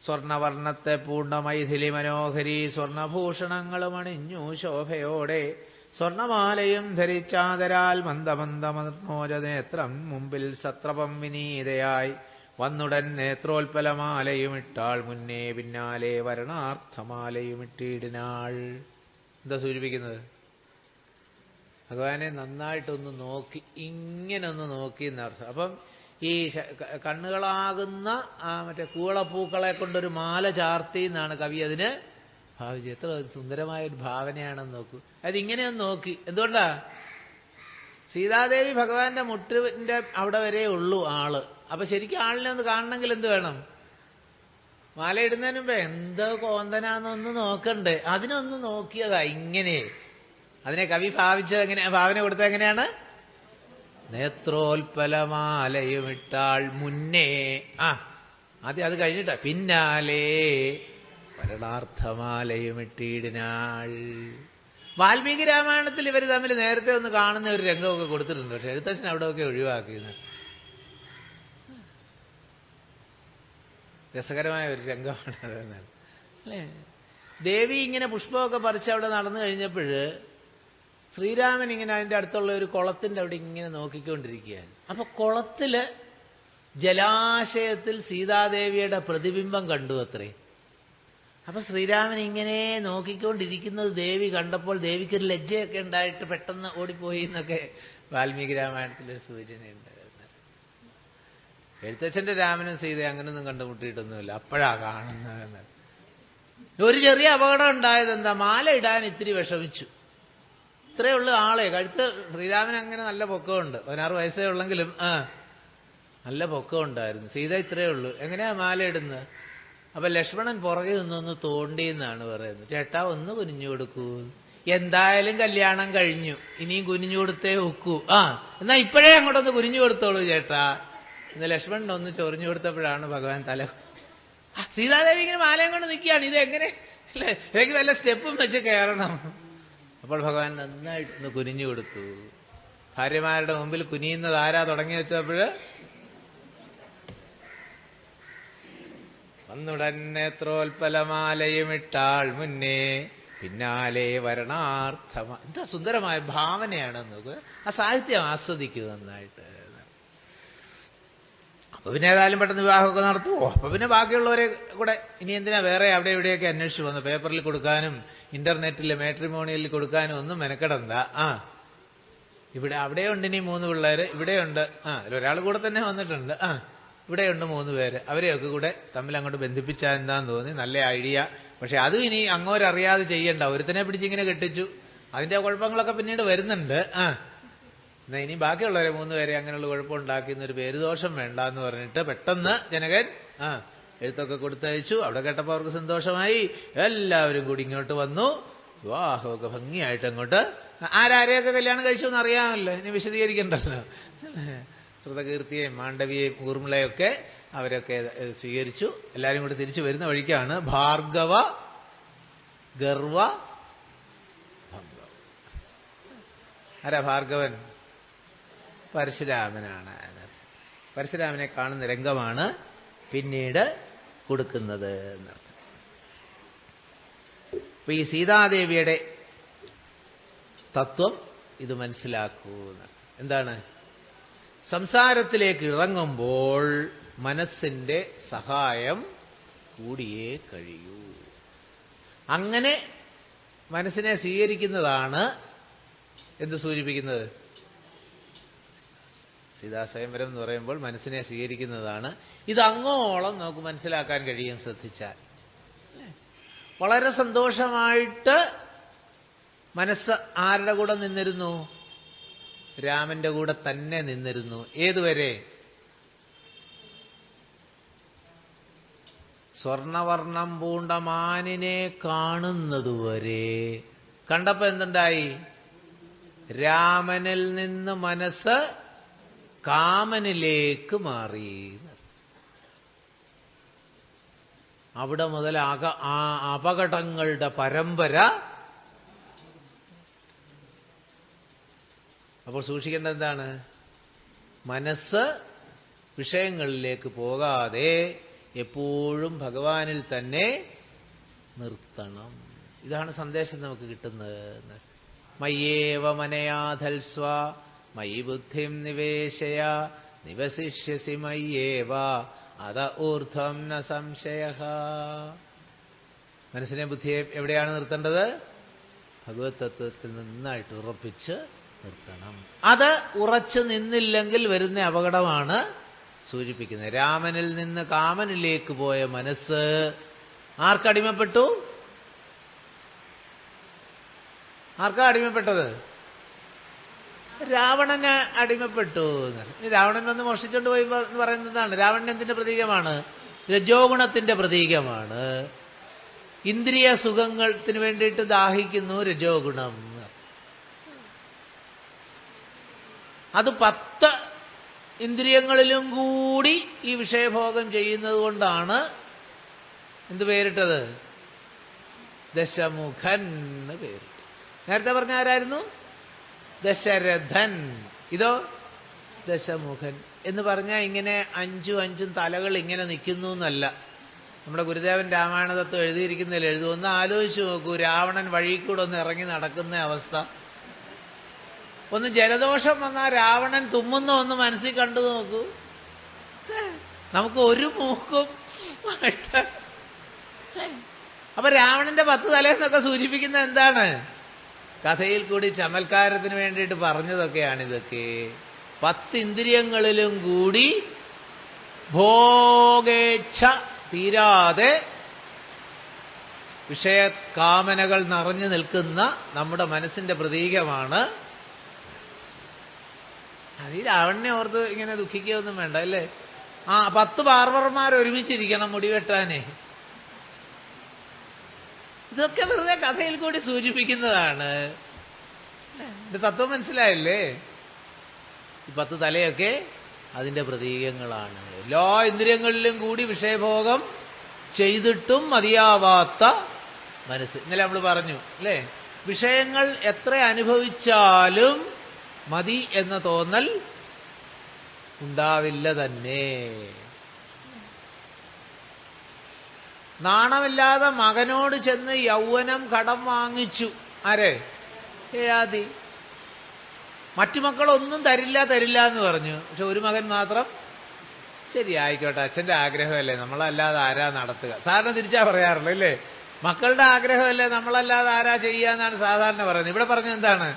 സ്വർണവർണ്ണത്തെ പൂണ്ട മൈഥിലി മനോഹരി സ്വർണഭൂഷണങ്ങളും അണിഞ്ഞു ശോഭയോടെ സ്വർണമാലയും ധരിച്ചാദരാൽ മന്ദമന്ദമനോജനേത്രം മുമ്പിൽ സത്രപം വിനീതയായി വന്നുടൻ നേത്രോൽപലമാലയും ഇട്ടാൾ മുന്നേ പിന്നാലെ വരണാർത്ഥമാലയും ഇട്ടിടിനാൾ. എന്താ സൂചിപ്പിക്കുന്നത്? ഭഗവാനെ നന്നായിട്ടൊന്ന് നോക്കി, ഇങ്ങനെ ഒന്ന് നോക്കി എന്നർത്ഥം. അപ്പം ഈ കണ്ണുകളാകുന്ന മറ്റേ കൂളപ്പൂക്കളെ കൊണ്ടൊരു മാല ചാർത്തി എന്നാണ് കവി അതിന് ഭാവിച്ചത്. എത്ര സുന്ദരമായൊരു ഭാവനയാണെന്ന് നോക്കൂ. അതിങ്ങനെയൊന്ന് നോക്കി. എന്തുകൊണ്ടാ? സീതാദേവി ഭഗവാന്റെ മുട്ടിന്റെ അവിടെ വരെ ഉള്ളൂ ആള്. അപ്പൊ ശരിക്കും ആളിനെ ഒന്ന് കാണണമെങ്കിൽ എന്ത് വേണം? മാല ഇടുന്നതിന് മുമ്പേ എന്തോ കോന്തനാന്നൊന്ന് നോക്കണ്ടേ? അതിനൊന്ന് നോക്കിയതാ ഇങ്ങനെ. അതിനെ കവി ഭാവിച്ചത് എങ്ങനെ, ഭാവന കൊടുത്തത് എങ്ങനെയാണ്? നേത്രോൽപലമാലയുമിട്ടാൾ മുന്നേ, ആദ്യം അത് കഴിഞ്ഞിട്ടാ പിന്നാലെ വരണാർത്ഥമാലയുമിട്ടിടിനാൾ. വാൽമീകി രാമായണത്തിൽ ഇവർ തമ്മിൽ നേരത്തെ ഒന്ന് കാണുന്ന ഒരു രംഗമൊക്കെ കൊടുത്തിട്ടുണ്ട്. പക്ഷെ എഴുത്തച്ഛൻ അവിടെയൊക്കെ ഒഴിവാക്കിയത്. രസകരമായ ഒരു രംഗമാണ് അതെന്നാണ് അല്ലേ. ദേവി ഇങ്ങനെ പുഷ്പമൊക്കെ പറിച്ച് അവിടെ നടന്നു കഴിഞ്ഞപ്പോഴ് ശ്രീരാമൻ ഇങ്ങനെ അതിൻ്റെ അടുത്തുള്ള ഒരു കുളത്തിൻ്റെ അവിടെ ഇങ്ങനെ നോക്കിക്കൊണ്ടിരിക്കുകയാണ്. അപ്പൊ കുളത്തില് ജലാശയത്തിൽ സീതാദേവിയുടെ പ്രതിബിംബം കണ്ടു അത്രേ. അപ്പൊ ശ്രീരാമൻ ഇങ്ങനെ നോക്കിക്കൊണ്ടിരിക്കുന്നത് ദേവി കണ്ടപ്പോൾ ദേവിക്കൊരു ലജ്ജയൊക്കെ ഉണ്ടായിട്ട് പെട്ടെന്ന് ഓടിപ്പോയി എന്നൊക്കെ വാൽമീകി രാമായണത്തിലൊരു സൂചനയുണ്ട്. എഴുത്തച്ഛന്റെ രാമനും സീത അങ്ങനൊന്നും കണ്ടുമുട്ടിയിട്ടൊന്നുമില്ല, അപ്പോഴാ കാണുന്നതെന്ന്. ഒരു ചെറിയ അപകടം ഉണ്ടായത് എന്താ? മാല ഇടാൻ ഇത്തിരി വിഷമിച്ചു. ഇത്രയേ ഉള്ളൂ ആളെ കഴുത്ത്. ശ്രീരാമൻ അങ്ങനെ നല്ല പൊക്കമുണ്ട്, 16 വയസ്സേ ഉള്ളെങ്കിലും നല്ല പൊക്കമുണ്ടായിരുന്നു. സീത ഇത്രയേ ഉള്ളൂ. എങ്ങനെയാ മാല ഇടുന്നത്? അപ്പൊ ലക്ഷ്മണൻ പുറകെ നിന്നൊന്ന് തോണ്ടി എന്നാണ് പറയുന്നത്. ചേട്ടാ ഒന്ന് കുനിഞ്ഞു കൊടുക്കൂ, എന്തായാലും കല്യാണം കഴിഞ്ഞു, ഇനിയും കുനിഞ്ഞു കൊടുത്തേ ഒക്കൂ. എന്നാ ഇപ്പോഴേ അങ്ങോട്ടൊന്ന് കുനിഞ്ഞു കൊടുത്തോളൂ ചേട്ടാ. ഇന്ന് ലക്ഷ്മണൻ ഒന്ന് ചൊറിഞ്ഞു കൊടുത്തപ്പോഴാണ് ഭഗവാൻ തല. സീതാദേവി ഇങ്ങനെ മാലയും കൊണ്ട് നിൽക്കുകയാണ്. ഇതെങ്ങനെ അല്ലേ? എനിക്ക് വല്ല സ്റ്റെപ്പും വെച്ച് കയറണം. അപ്പോൾ ഭഗവാൻ നന്നായിട്ടൊന്ന് കുനിഞ്ഞു കൊടുത്തു. ഭാര്യമാരുടെ മുമ്പിൽ കുനിയുന്നത് ആരാ തുടങ്ങി വെച്ചപ്പോഴ്? വന്നുടൻ നേത്രോൽപലമാലയുമിട്ടാൾ മുന്നേ പിന്നാലെ വരണാർത്ഥമ. എന്താ സുന്ദരമായ ഭാവനയാണെന്ന് നോക്കുക. ആ സാഹിത്യം ആസ്വദിക്കുക നന്നായിട്ട്. അപ്പൊ പിന്നെ ഏതായാലും പെട്ടെന്ന് വിവാഹമൊക്കെ നടത്തുമോ? അപ്പൊ പിന്നെ ബാക്കിയുള്ളവരെ കൂടെ ഇനി എന്തിനാ വേറെ അവിടെ ഇവിടെയൊക്കെ അന്വേഷിച്ചു വന്നു? പേപ്പറിൽ കൊടുക്കാനും ഇന്റർനെറ്റിൽ മാട്രിമോണിയലിൽ കൊടുക്കാനും ഒന്നും മെനക്കെടണ്ട. ഇവിടെ അവിടെയുണ്ട് ഇനി 3 പിള്ളേര്, ഇവിടെയുണ്ട്. ഒരാൾ കൂടെ തന്നെ വന്നിട്ടുണ്ട്. ഇവിടെയുണ്ട് 3 പേര്. അവരെയൊക്കെ കൂടെ തമ്മിൽ അങ്ങോട്ട് ബന്ധിപ്പിച്ചാൽ എന്താന്ന് തോന്നി. നല്ല ഐഡിയ. പക്ഷെ അതും ഇനി അങ്ങോരറിയാതെ ചെയ്യണ്ട. ഒരുത്തനെ പിടിച്ചിങ്ങനെ കെട്ടിച്ചു. അതിന്റെ കുഴപ്പങ്ങളൊക്കെ പിന്നീട് വരുന്നുണ്ട്. എന്നാ ഇനി ബാക്കിയുള്ളവരെ 3 പേരെ അങ്ങനെയുള്ള കുഴപ്പമുണ്ടാക്കിയെന്നൊരു പേരുദോഷം വേണ്ട എന്ന് പറഞ്ഞിട്ട് പെട്ടെന്ന് ജനകൻ എഴുത്തൊക്കെ കൊടുത്തയച്ചു. അവിടെ കേട്ടപ്പോൾ അവർക്ക് സന്തോഷമായി. എല്ലാവരും കൂടി ഇങ്ങോട്ട് വന്നു. വിവാഹമൊക്കെ ഭംഗിയായിട്ട് അങ്ങോട്ട്. ആരാരെയൊക്കെ കല്യാണം കഴിച്ചു എന്ന് അറിയാമല്ലോ, ഇനി വിശദീകരിക്കണ്ടല്ലോ. ശ്രുതകീർത്തിയെയും മാണ്ഡവിയെയും ഊർമിളയൊക്കെ അവരൊക്കെ സ്വീകരിച്ചു. എല്ലാവരും കൂടി തിരിച്ചു വരുന്ന വഴിക്കാണ് ഭാർഗവ ഗർവ ഭംഗം. ആരാ ഭാർഗവൻ? പരശുരാമനാണ്. പരശുരാമനെ കാണുന്ന രംഗമാണ് പിന്നീട് കൊടുക്കുന്നത് എന്നർത്ഥം. അപ്പൊ ഈ സീതാദേവിയുടെ തത്വം ഇത് മനസ്സിലാക്കൂ എന്നർത്ഥം. എന്താണ്? സംസാരത്തിലേക്ക് ഇറങ്ങുമ്പോൾ മനസ്സിന്റെ സഹായം കൂടിയേ കഴിയൂ. അങ്ങനെ മനസ്സിനെ സ്വീകരിക്കുന്നതാണ് എന്ത് സൂചിപ്പിക്കുന്നത്? സീതാസ്വയംവരം എന്ന് പറയുമ്പോൾ മനസ്സിനെ സ്വീകരിക്കുന്നതാണ്. ഇതങ്ങോളം നമുക്ക് മനസ്സിലാക്കാൻ കഴിയും ശ്രദ്ധിച്ചാൽ. വളരെ സന്തോഷമായിട്ട് മനസ്സ് ആരുടെ കൂടെ നിന്നിരുന്നു? രാമന്റെ കൂടെ തന്നെ നിന്നിരുന്നു. ഏതുവരെ? സ്വർണവർണം പൂണ്ട മാനിനെ കാണുന്നതുവരെ. കണ്ടപ്പോ എന്തുണ്ടായി? രാമനിൽ നിന്ന് മനസ്സ് കാമനിലേക്ക് മാറി. അവിടെ മുതൽ ആ അപകടങ്ങളുടെ പരമ്പര. അപ്പോൾ സൂക്ഷിക്കേണ്ടത് എന്താണ്? മനസ്സ് വിഷയങ്ങളിലേക്ക് പോകാതെ എപ്പോഴും ഭഗവാനിൽ തന്നെ നിർത്തണം. ഇതാണ് സന്ദേശം നമുക്ക് കിട്ടുന്നത്. മയ്യേവ മനയാധൽസ്വ മയി ബുദ്ധിം നിവേശയ നിവസിഷ്യസി മയ്യേവ അത ഊർധ്വം ന സംശയഃ. മനസ്സിനെ ബുദ്ധിയെ എവിടെയാണ് നിർത്തേണ്ടത്? ഭഗവത് തത്വത്തിൽ നന്നായിട്ട് ഉറപ്പിച്ച് നിർത്തണം. അത് ഉറച്ചു നിന്നില്ലെങ്കിൽ വരുന്ന അപകടമാണ് സൂചിപ്പിക്കുന്നത്. രാമനിൽ നിന്ന് കാമനിലേക്ക് പോയ മനസ്സ് ആർക്കടിമപ്പെട്ടു? ആർക്കാ അടിമപ്പെട്ടത്? രാവണന് അടിമപ്പെട്ടു. രാവണൻ വന്ന് മോഷ്ടിച്ചുകൊണ്ട് പോയി എന്ന് പറയുന്നതാണ്. രാവണൻ എന്തിന്റെ പ്രതീകമാണ്? രജോ ഗുണത്തിന്റെ പ്രതീകമാണ്. ഇന്ദ്രിയ സുഖത്തിന് വേണ്ടിയിട്ട് ദാഹിക്കുന്നു രജോ ഗുണം. അത് 10 ഇന്ദ്രിയങ്ങളിലും കൂടി ഈ വിഷയഭോഗം ചെയ്യുന്നത് കൊണ്ടാണ് എന്ത് പേരിട്ടത്? ദശമുഖൻ എന്ന് പേരിട്ടു. നേരത്തെ പറഞ്ഞ ആരായിരുന്നു? ദശരഥൻ. ഇതോ ദശമുഖൻ എന്ന് പറഞ്ഞാൽ ഇങ്ങനെ 5 തലകൾ ഇങ്ങനെ നിൽക്കുന്നു എന്നല്ല. നമ്മുടെ ഗുരുദേവൻ രാമായണ തത്വം എഴുതിയിരിക്കുന്നതിൽ എഴുതുമെന്ന് ആലോചിച്ച് നോക്കൂ. രാവണൻ വഴി കൂടെ ഒന്ന് ഇറങ്ങി നടക്കുന്ന അവസ്ഥ. ഒന്ന് ജലദോഷം വന്നാൽ രാവണൻ തുമ്മുന്ന ഒന്ന് മനസ്സിൽ കണ്ടു നോക്കൂ. നമുക്ക് ഒരു മൂക്കും ആയിട്ട്. അപ്പൊ രാവണന്റെ 10 തലേന്നൊക്കെ സൂചിപ്പിക്കുന്നത് എന്താണ്? കഥയിൽ കൂടി ചമൽക്കാരത്തിന് വേണ്ടിയിട്ട് പറഞ്ഞതൊക്കെയാണിതൊക്കെ. 10 ഇന്ദ്രിയങ്ങളിലും കൂടി ഭോഗേച്ഛ തീരാതെ വിഷയകാമനകൾ നിറഞ്ഞു നിൽക്കുന്ന നമ്മുടെ മനസ്സിന്റെ പ്രതീകമാണ്. അത് ഈ രാവണനെ ഓർത്ത് ഇങ്ങനെ ദുഃഖിക്കുകയൊന്നും വേണ്ട അല്ലേ? 10 ബാർബർമാർ ഒരുമിച്ചിരിക്കണം മുടിവെട്ടാനേ. ഇതൊക്കെ വെറുതെ കഥയിൽ കൂടി സൂചിപ്പിക്കുന്നതാണ്. ഇത് തത്വം മനസ്സിലായല്ലേ? ഈ 10 തലയൊക്കെ അതിന്റെ പ്രതീകങ്ങളാണ്. എല്ലാ ഇന്ദ്രിയങ്ങളിലും കൂടി വിഷയഭോഗം ചെയ്തിട്ടും മതിയാവാത്ത മനസ്സ്. ഇന്നലെ നമ്മൾ പറഞ്ഞു അല്ലേ? വിഷയങ്ങൾ എത്ര അനുഭവിച്ചാലും മതി എന്ന തോന്നൽ ഉണ്ടാവില്ല തന്നെ. നാണമില്ലാതെ മകനോട് ചെന്ന് യൗവനം കടം വാങ്ങിച്ചു. ആരെ? യയാതി. മറ്റു മക്കളൊന്നും തരില്ല എന്ന് പറഞ്ഞു. പക്ഷെ ഒരു മകൻ മാത്രം ശരി ആയിക്കോട്ടെ, അച്ഛന്റെ ആഗ്രഹമല്ലേ, നമ്മളല്ലാതെ ആരാ നടത്തുക? സാധാരണ തിരിച്ചാ പറയാറുള്ളൂ അല്ലേ? മക്കളുടെ ആഗ്രഹമല്ലേ, നമ്മളല്ലാതെ ആരാ ചെയ്യാന്നാണ് സാധാരണ പറയുന്നത്. ഇവിടെ പറഞ്ഞത് എന്താണ്?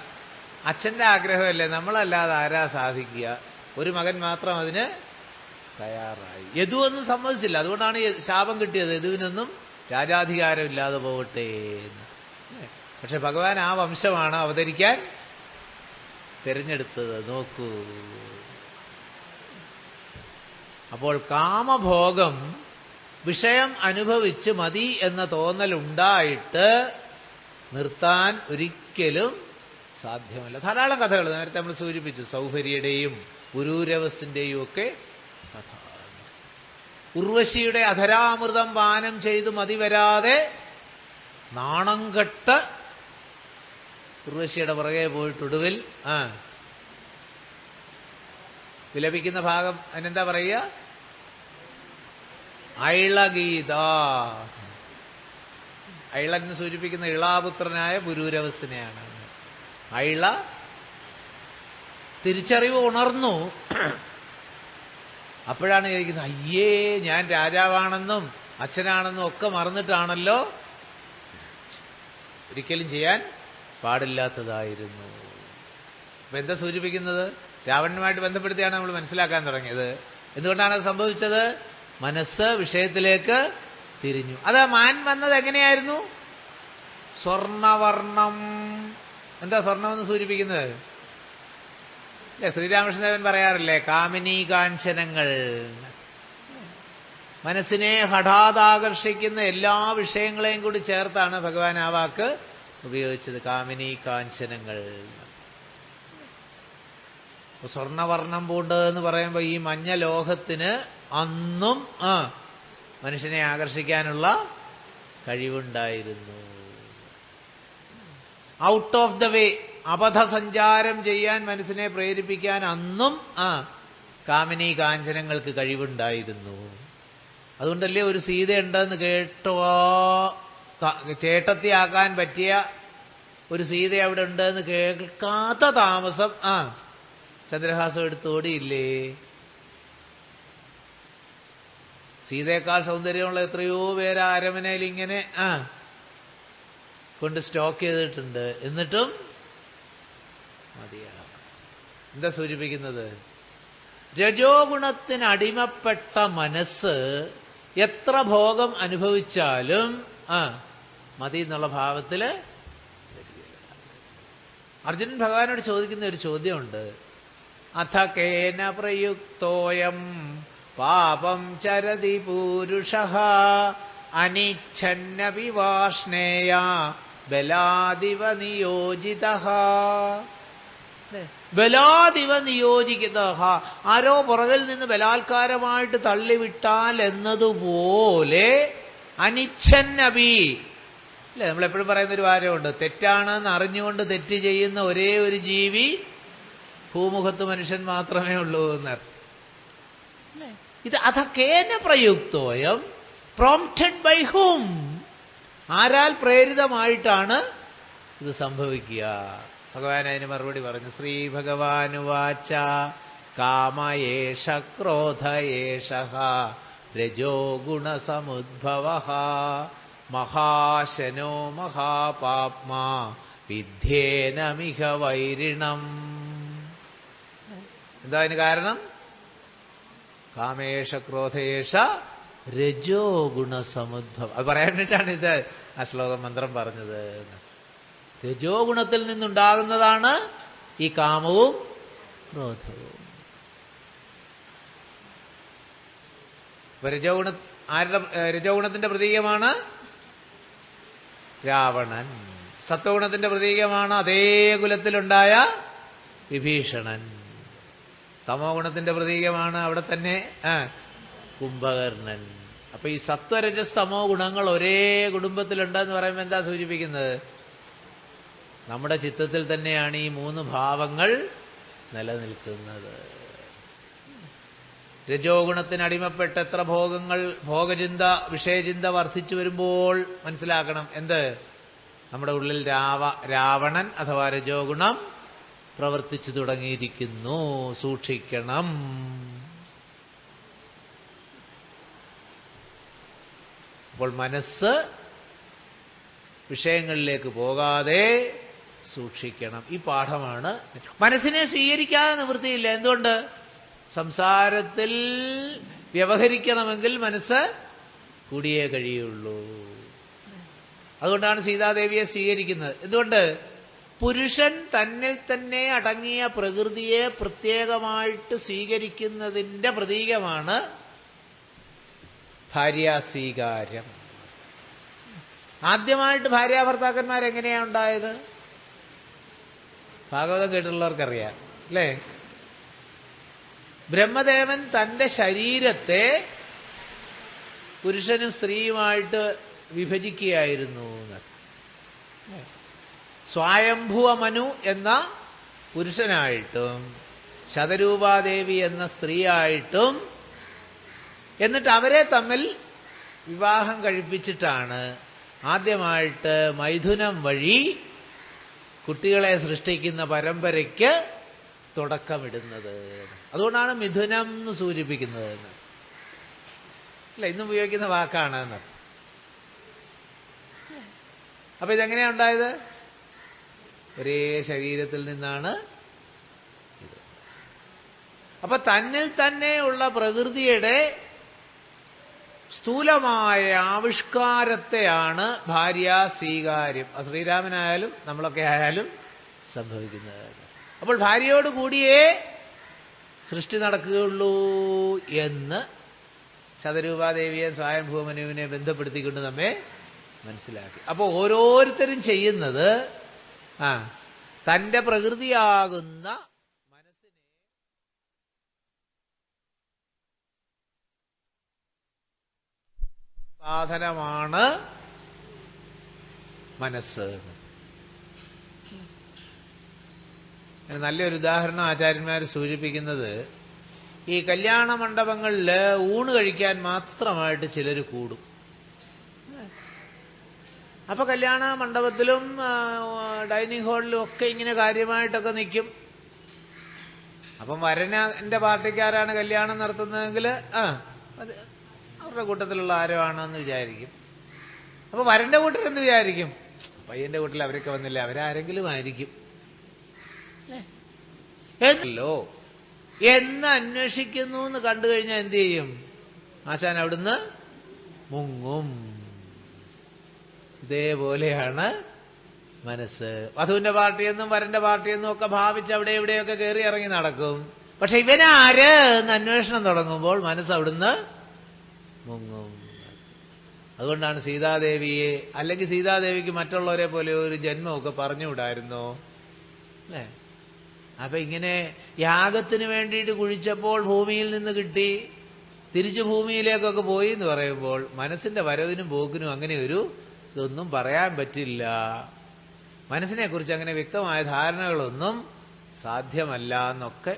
അച്ഛന്റെ ആഗ്രഹമല്ലേ, നമ്മളല്ലാതെ ആരാ സാധിക്കുക? ഒരു മകൻ മാത്രം അതിന് തയ്യാറായി. യദുവൊന്നും സമ്മതിച്ചില്ല. അതുകൊണ്ടാണ് ശാപം കിട്ടിയത്. യദുവിനൊന്നും രാജാധികാരം ഇല്ലാതെ പോകട്ടെ എന്ന്. പക്ഷെ ഭഗവാൻ ആ വംശമാണ് അവതരിക്കാൻ തിരഞ്ഞെടുത്തത്. നോക്കൂ. അപ്പോൾ കാമഭോഗം വിഷയം അനുഭവിച്ച് മതി എന്ന തോന്നലുണ്ടായിട്ട് നിർത്താൻ ഒരിക്കലും സാധ്യമല്ല. ധാരാളം കഥകൾ നേരത്തെ നമ്മൾ സൂചിപ്പിച്ചു. സൗഭര്യയുടെയും പുരൂരവസിന്റെയും ഒക്കെ കഥ. ഉർവശിയുടെ അധരാമൃതം പാനം ചെയ്ത് മതി വരാതെ നാണം കെട്ട് ഉർവശിയുടെ പുറകെ പോയിട്ടൊടുവിൽ വിലപിക്കുന്ന ഭാഗം അതിനെന്താ പറയുക? ഐളഗീത. ഐളന്ന് സൂചിപ്പിക്കുന്ന ഇളാപുത്രനായ പുരൂരവസിനെയാണ്. ഐള തിരിച്ചറിവ് ഉണർന്നു. അപ്പോഴാണ് ചോദിക്കുന്നത്, അയ്യേ ഞാൻ രാജാവാണെന്നും അച്ഛനാണെന്നും ഒക്കെ മറന്നിട്ടാണല്ലോ ഒരിക്കലും ചെയ്യാൻ പാടില്ലാത്തതായിരുന്നു. അപ്പൊ എന്താ സൂചിപ്പിക്കുന്നത്? രാവണനുമായിട്ട് ബന്ധപ്പെടുത്തിയാണ് നമ്മൾ മനസ്സിലാക്കാൻ തുടങ്ങിയത്. എന്തുകൊണ്ടാണ് അത് സംഭവിച്ചത്? മനസ്സ് വിഷയത്തിലേക്ക് തിരിഞ്ഞു. അത് മാൻ വന്നത് എങ്ങനെയായിരുന്നു? സ്വർണവർണം. എന്താ സ്വർണമെന്ന് സൂചിപ്പിക്കുന്നത്? ശ്രീരാമകൃഷ്ണദേവൻ പറയാറില്ലേ, കാമിനീ കാഞ്ചനങ്ങൾ. മനസ്സിനെ ഹഠാതാകർഷിക്കുന്ന എല്ലാ വിഷയങ്ങളെയും കൂടി ചേർത്താണ് ഭഗവാൻ ആ വാക്ക് ഉപയോഗിച്ചത്. കാമിനീ കാഞ്ചനങ്ങൾ. സ്വർണവർണം പൂണ്ടതെന്ന് പറയുമ്പോൾ ഈ മഞ്ഞ ലോഹത്തിന് അന്നും മനുഷ്യനെ ആകർഷിക്കാനുള്ള കഴിവുണ്ടായിരുന്നു. ഔട്ട് ഓഫ് ദ വേ, അബദ്ധസഞ്ചാരം ചെയ്യാൻ മനസ്സിനെ പ്രേരിപ്പിക്കാൻ അന്നും കാമിനീ കാഞ്ചനങ്ങൾക്ക് കഴിവുണ്ടായിരുന്നു. അതുകൊണ്ടല്ലേ ഒരു സീതയുണ്ടെന്ന് കേട്ടോ, ചേട്ടത്തിയാക്കാൻ പറ്റിയ ഒരു സീത അവിടെ ഉണ്ടെന്ന് കേൾക്കാത്ത താമസം ചന്ദ്രഹാസം എടുത്ത് ഓടിയില്ലേ? സീതയേക്കാൾ സൗന്ദര്യമുള്ള എത്രയോ പേര് അരമനയിൽ ഇങ്ങനെ കൊണ്ട് സ്റ്റോക്ക് ചെയ്തിട്ടുണ്ട്. എന്നിട്ടും മതിയാകും. എന്താ സൂചിപ്പിക്കുന്നത്? രജോ ഗുണത്തിന് അടിമപ്പെട്ട മനസ്സ് എത്ര ഭോഗം അനുഭവിച്ചാലും മതി എന്നുള്ള ഭാവത്തില്. അർജുനൻ ഭഗവാനോട് ചോദിക്കുന്ന ഒരു ചോദ്യമുണ്ട്. അഥ കേന പ്രയുക്തോയം പാപം ചരതി പൂരുഷഃ അനിച്ഛന്നപി വാഷ്ണേയ ബലാദിവ നിയോജിതഃ. ബലാദിവ നിയോജിതഃ, ആരോ പുറകിൽ നിന്ന് ബലാത്കാരമായിട്ട് തള്ളിവിട്ടാൽ എന്നതുപോലെ അനിച്ഛന്നപി. അല്ലേ, നമ്മളെപ്പോഴും പറയുന്നൊരു കാര്യമുണ്ട്, തെറ്റാണെന്ന് അറിഞ്ഞുകൊണ്ട് തെറ്റ് ചെയ്യുന്ന ഒരേ ഒരു ജീവി ഭൂമുഖത്ത് മനുഷ്യൻ മാത്രമേ ഉള്ളൂ എന്നർത്ഥം. ഇത് അഥക്കേന പ്രയുക്തോയം, പ്രോംപ്റ്റഡ് ബൈ ഹൂം, ആരാൽ പ്രേരിതമായിട്ടാണ് ഇത് സംഭവിക്കുക? ഭഗവാൻ അതിന് മറുപടി പറഞ്ഞു. ശ്രീ ഭഗവാനുവാച കാമയേഷ ക്രോധയേഷഃ രജോ ഗുണസമുദ്ഭവഃ മഹാശനോ മഹാപാപ്മാ വിദ്ധ്യേനമിഹ വൈരിണം. എന്താ അതിന് കാരണം? കാമേഷ ക്രോധേഷ രജോ ഗുണസമുദ്ഭവം. അത് പറയാൻ വേണ്ടിയിട്ടാണ് ഇത് ആ ശ്ലോകം മന്ത്രം പറഞ്ഞത്. രജോ ഗുണത്തിൽ നിന്നുണ്ടാകുന്നതാണ് ഈ കാമവും ക്രോധവും. രജോ ഗുണത്തിന്റെ പ്രതീകമാണ് രാവണൻ. സത്വഗുണത്തിന്റെ പ്രതീകമാണ് അതേ കുലത്തിലുണ്ടായ വിഭീഷണൻ. തമോ ഗുണത്തിന്റെ പ്രതീകമാണ് അവിടെ തന്നെ കുംഭകർണൻ. അപ്പൊ ഈ സത്വരജസ് തമോ ഗുണങ്ങൾ ഒരേ കുടുംബത്തിലുണ്ടെന്ന് പറയുമ്പോൾ എന്താ സൂചിപ്പിക്കുന്നത്? നമ്മുടെ ചിത്തത്തിൽ തന്നെയാണ് ഈ മൂന്ന് ഭാവങ്ങൾ നിലനിൽക്കുന്നത്. രജോ ഗുണത്തിന് അടിമപ്പെട്ട് എത്ര ഭോഗങ്ങൾ, ഭോഗചിന്ത, വിഷയചിന്ത വർദ്ധിച്ചു വരുമ്പോൾ മനസ്സിലാക്കണം എന്ത്? നമ്മുടെ ഉള്ളിൽ രാവണൻ അഥവാ രജോ ഗുണം പ്രവർത്തിച്ചു തുടങ്ങിയിരിക്കുന്നു. സൂക്ഷിക്കണം. അപ്പോൾ മനസ്സ് വിഷയങ്ങളിലേക്ക് പോകാതെ സൂക്ഷിക്കണം. ഈ പാഠമാണ്. മനസ്സിനെ സ്വീകരിക്കാതെ നിവൃത്തിയില്ല. എന്തുകൊണ്ട്? സംസാരത്തിൽ വ്യവഹരിക്കണമെങ്കിൽ മനസ്സ് കൂടിയേ കഴിയുള്ളൂ. അതുകൊണ്ടാണ് സീതാദേവിയെ സ്വീകരിക്കുന്നത്. എന്തുകൊണ്ട്? പുരുഷൻ തന്നിൽ തന്നെ അടങ്ങിയ പ്രകൃതിയെ പ്രത്യേകമായിട്ട് സ്വീകരിക്കുന്നതിൻ്റെ പ്രതീകമാണ് ഭാര്യാസ്വീകാര്യം. ആദ്യമായിട്ട് ഭാര്യാഭർത്താക്കന്മാരെങ്ങനെയാണ് ഉണ്ടായത്? ഭാഗവതം കേട്ടുള്ളവർക്കറിയാം അല്ലേ? ബ്രഹ്മദേവൻ തൻ്റെ ശരീരത്തെ പുരുഷനും സ്ത്രീയുമായിട്ട് വിഭജിക്കുകയായിരുന്നു. സ്വയംഭുവ മനു എന്ന പുരുഷനായിട്ടും ശതരൂപാദേവി എന്ന സ്ത്രീയായിട്ടും, എന്നിട്ട് അവരെ തമ്മിൽ വിവാഹം കഴിപ്പിച്ചിട്ടാണ് ആദ്യമായിട്ട് മൈഥുനം വഴി കുട്ടികളെ സൃഷ്ടിക്കുന്ന പരമ്പരയ്ക്ക് തുടക്കമിടുന്നത്. അതുകൊണ്ടാണ് മിഥുനം എന്ന് സൂചിപ്പിക്കുന്നത്. അല്ല, ഇന്നും ഉപയോഗിക്കുന്ന വാക്കാണ് എന്ന്. അപ്പൊ ഇതെങ്ങനെയാ ഉണ്ടായത്? ഒരേ ശരീരത്തിൽ നിന്നാണ് ഇത്. അപ്പൊ തന്നിൽ തന്നെയുള്ള പ്രകൃതിയുടെ സ്ഥൂലമായ ആവിഷ്കാരത്തെയാണ് ഭാര്യാ സ്വീകാര്യം. ശ്രീരാമനായാലും നമ്മളൊക്കെ ആയാലും സംഭവിക്കുന്നത്. അപ്പോൾ ഭാര്യയോട് കൂടിയേ സൃഷ്ടി നടക്കുകയുള്ളൂ എന്ന് ശതരൂപാദേവിയെ സ്വയംഭൂമനുവിനെ ബന്ധപ്പെടുത്തിക്കൊണ്ട് നമ്മെ മനസ്സിലാക്കി. അപ്പോൾ ഓരോരുത്തരും ചെയ്യുന്നത് തൻ്റെ പ്രകൃതിയാകുന്ന മനസ്സിനെ സാധനമാണ് മനസ്സ്. നല്ലൊരു ഉദാഹരണം ആചാര്യന്മാർ സൂചിപ്പിക്കുന്നത്, ഈ കല്യാണ മണ്ഡപങ്ങളിൽ ഊണ് കഴിക്കാൻ മാത്രമായിട്ട് ചിലർ കൂടും. അപ്പൊ കല്യാണ മണ്ഡപത്തിലും ഡൈനിങ് ഹാളിലും ഒക്കെ ഇങ്ങനെ കാര്യമായിട്ടൊക്കെ നിൽക്കും. അപ്പം വരന്റെ പാർട്ടിക്കാരാണ് കല്യാണം നടത്തുന്നതെങ്കിൽ അത് അവരുടെ കൂട്ടത്തിലുള്ള ആരോ ആണെന്ന് വിചാരിക്കും. അപ്പൊ വരന്റെ കൂട്ടരെന്ന് വിചാരിക്കും, പയ്യന്റെ കൂട്ടിൽ അവരൊക്കെ വന്നില്ല, അവരാരെങ്കിലും ആയിരിക്കും എന്നല്ലോ എന്ന് അന്വേഷിക്കുന്നു എന്ന് കണ്ടു കഴിഞ്ഞാൽ എന്ത് ചെയ്യും? ആശാൻ അവിടുന്ന് മുങ്ങും. ഇതേപോലെയാണ് മനസ്സ്. വധുവിന്റെ പാർട്ടിയെന്നും വരന്റെ പാർട്ടിയെന്നും ഒക്കെ ഭാവിച്ച് അവിടെ ഇവിടെയൊക്കെ കയറി ഇറങ്ങി നടക്കും. പക്ഷെ ഇവനാര് എന്ന് അന്വേഷണം തുടങ്ങുമ്പോൾ മനസ്സ് അവിടുന്ന് മുങ്ങും. അതുകൊണ്ടാണ് സീതാദേവിയെ, അല്ലെങ്കിൽ സീതാദേവിക്ക് മറ്റുള്ളവരെ പോലെ ഒരു ജന്മമൊക്കെ പറഞ്ഞുവിടായിരുന്നോ അല്ലേ? അപ്പൊ ഇങ്ങനെ യാഗത്തിന് വേണ്ടിയിട്ട് കുഴിച്ചപ്പോൾ ഭൂമിയിൽ നിന്ന് കിട്ടി, തിരിച്ചു ഭൂമിയിലേക്കൊക്കെ പോയി എന്ന് പറയുമ്പോൾ മനസ്സിന്റെ വരവിനും പോക്കിനും അങ്ങനെ ഒരു ഇതൊന്നും പറയാൻ പറ്റില്ല. മനസ്സിനെ കുറിച്ച് അങ്ങനെ വ്യക്തമായ ധാരണകളൊന്നും സാധ്യമല്ല എന്നൊക്കെ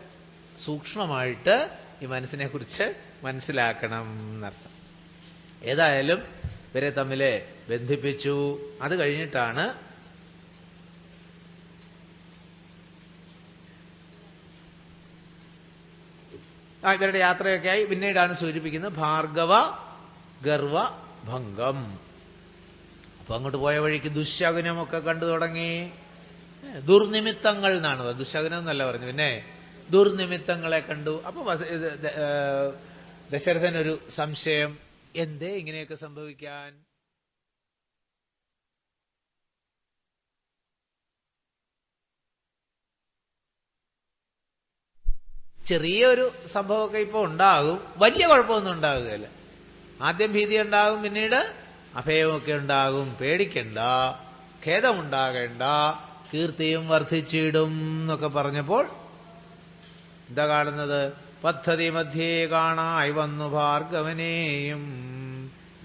സൂക്ഷ്മമായിട്ട് ഈ മനസ്സിനെ കുറിച്ച് മനസ്സിലാക്കണം എന്നർത്ഥം. ഏതായാലും ഇവരെ തമ്മിൽ ബന്ധിപ്പിച്ചു. അത് കഴിഞ്ഞിട്ടാണ് ഇവരുടെ യാത്രയൊക്കെയായി പിന്നീടാണ് സൂചിപ്പിക്കുന്നത് ഭാർഗവ ഗർവ ഭംഗം. അപ്പൊ അങ്ങോട്ട് പോയ വഴിക്ക് ദുശകുനമൊക്കെ കണ്ടു തുടങ്ങി. ദുർനിമിത്തങ്ങൾ എന്നാണ്, ദുശകുനം എന്നല്ല പറഞ്ഞു, പിന്നെ ദുർനിമിത്തങ്ങളെ കണ്ടു. അപ്പൊ ദശരഥനൊരു സംശയം, എന്തേ ഇങ്ങനെയൊക്കെ സംഭവിക്കാൻ? ചെറിയൊരു സംഭവമൊക്കെ ഇപ്പോൾ ഉണ്ടാകും, വലിയ കുഴപ്പമൊന്നും ഉണ്ടാകുകയില്ല. ആദ്യം ഭീതി ഉണ്ടാകും, പിന്നീട് അഭയമൊക്കെ ഉണ്ടാകും. പേടിക്കണ്ട, ഖേദമുണ്ടാകേണ്ട, കീർത്തിയും വർദ്ധിച്ചിടും എന്നൊക്കെ പറഞ്ഞപ്പോൾ എന്താ കാണുന്നത്? പദ്ധതി മധ്യേ കാണായി വന്നു ഭാർഗവനെയും